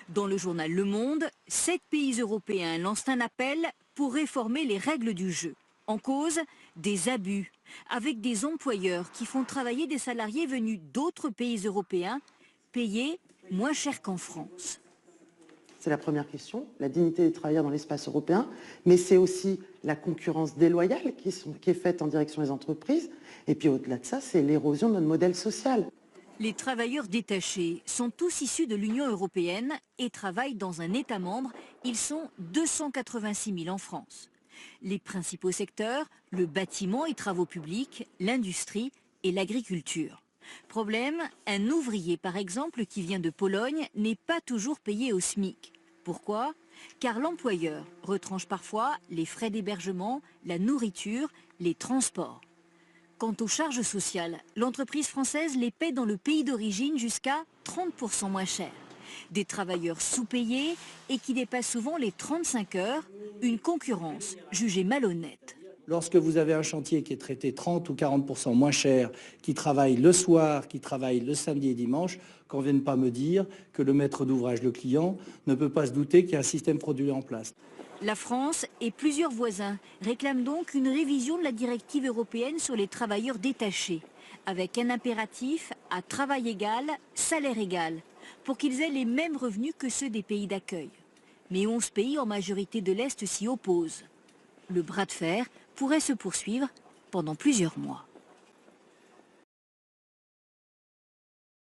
Dans le journal Le Monde, 7 pays européens lancent un appel pour réformer les règles du jeu. En cause, des abus, avec des employeurs qui font travailler des salariés venus d'autres pays européens, payés moins cher qu'en France. C'est la première question, la dignité des travailleurs dans l'espace européen, mais c'est aussi la concurrence déloyale qui est faite en direction des entreprises. Et puis au-delà de ça, c'est l'érosion de notre modèle social. Les travailleurs détachés sont tous issus de l'Union européenne et travaillent dans un État membre. Ils sont 286 000 en France. Les principaux secteurs, le bâtiment et travaux publics, l'industrie et l'agriculture. Problème, un ouvrier par exemple qui vient de Pologne n'est pas toujours payé au SMIC. Pourquoi? Car l'employeur retranche parfois les frais d'hébergement, la nourriture, les transports. Quant aux charges sociales, l'entreprise française les paie dans le pays d'origine jusqu'à 30% moins cher. Des travailleurs sous-payés et qui dépassent souvent les 35 heures, une concurrence jugée malhonnête. Lorsque vous avez un chantier qui est traité 30 ou 40% moins cher, qui travaille le soir, qui travaille le samedi et dimanche, qu'on ne vienne pas me dire que le maître d'ouvrage, le client, ne peut pas se douter qu'il y a un système frauduleux en place. La France et plusieurs voisins réclament donc une révision de la directive européenne sur les travailleurs détachés, avec un impératif à travail égal, salaire égal, pour qu'ils aient les mêmes revenus que ceux des pays d'accueil. Mais 11 pays en majorité de l'Est s'y opposent. Le bras de fer pourrait se poursuivre pendant plusieurs mois.